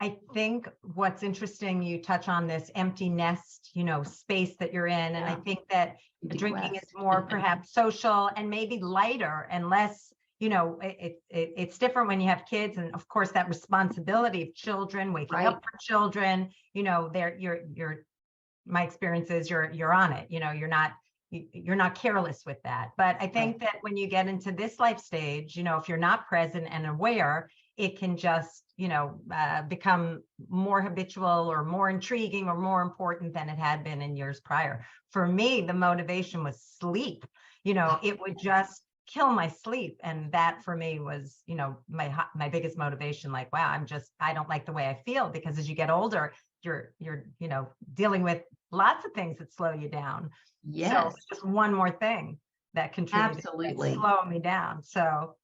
I think what's interesting, you touch on this empty nest, space that you're in. And I think that drinking is more perhaps social and maybe lighter and less, it's different when you have kids. And of course, that responsibility of children, waking up for children, my experience is you're on it, you're not careless with that. But I think that when you get into this life stage, if you're not present and aware, it can just, become more habitual or more intriguing or more important than it had been in years prior. For me, the motivation was sleep. It would just kill my sleep. And that for me was, my biggest motivation. Like, wow, I don't like the way I feel, because as you get older, you're dealing with lots of things that slow you down. Yes. So it's just one more thing that contributed to slow me down. So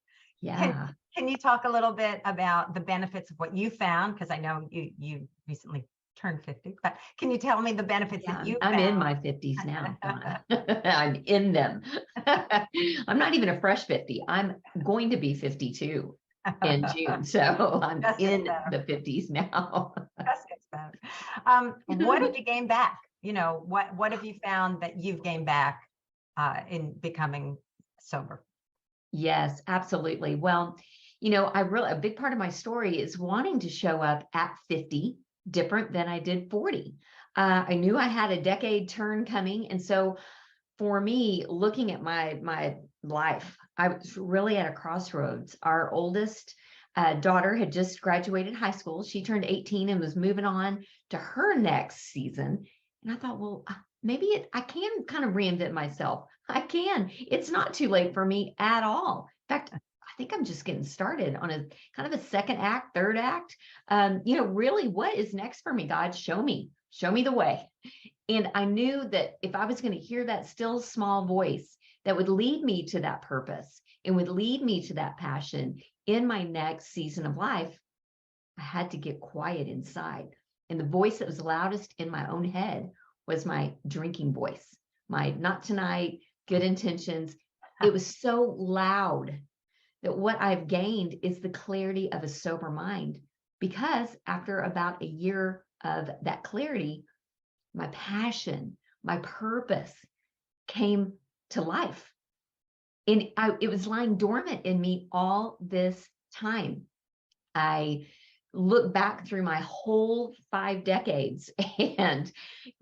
yeah. Can you talk a little bit about the benefits of what you found? Because I know you recently turned 50, but can you tell me the benefits that you found? I'm in my 50s now, Donna. I'm in them. I'm not even a fresh 50. I'm going to be 52 in June. So I'm in the 50s now. That gets better. What did you gain back? What have you found that you've gained back in becoming sober? Yes, absolutely. Well, a big part of my story is wanting to show up at 50 different than I did 40. I knew I had a decade turn coming. And so for me, looking at my life, I was really at a crossroads. Our oldest daughter had just graduated high school. She turned 18 and was moving on to her next season. And I thought, well, maybe I can kind of reinvent myself. I can. It's not too late for me at all. In fact, I think I'm just getting started on a kind of a second act, third act. Really, what is next for me, God? Show me the way. And I knew that if I was going to hear that still small voice that would lead me to that purpose and would lead me to that passion in my next season of life, I had to get quiet inside. And the voice that was loudest in my own head was my drinking voice, my not tonight, good intentions. It was so loud that what I've gained is the clarity of a sober mind, because after about a year of that clarity, my passion, my purpose came to life. And it was lying dormant in me all this time. I look back through my whole 5 decades and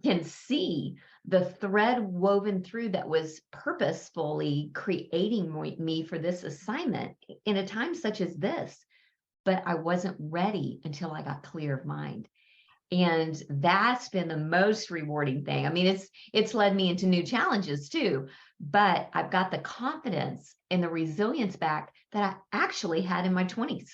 can see the thread woven through that was purposefully creating me for this assignment in a time such as this. But I wasn't ready until I got clear of mind. And that's been the most rewarding thing. I mean, it's led me into new challenges too, but I've got the confidence and the resilience back that I actually had in my 20s.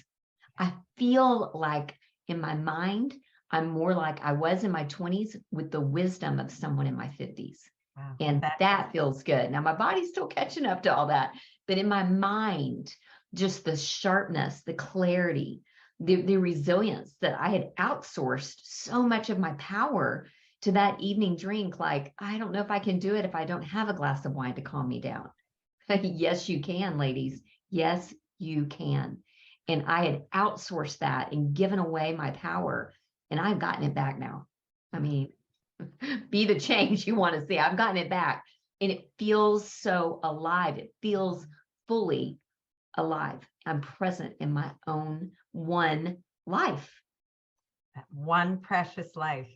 I feel like in my mind, I'm more like I was in my 20s with the wisdom of someone in my 50s. Wow, and that feels good. Now, my body's still catching up to all that, but in my mind, just the sharpness, the clarity, the resilience that I had outsourced so much of my power to that evening drink. Like, I don't know if I can do it if I don't have a glass of wine to calm me down. Yes, you can, ladies. Yes, you can. And I had outsourced that and given away my power, and I've gotten it back now. I mean, be the change you want to see. I've gotten it back, and it feels so alive. It feels fully alive. I'm present in my own one life. That one precious life,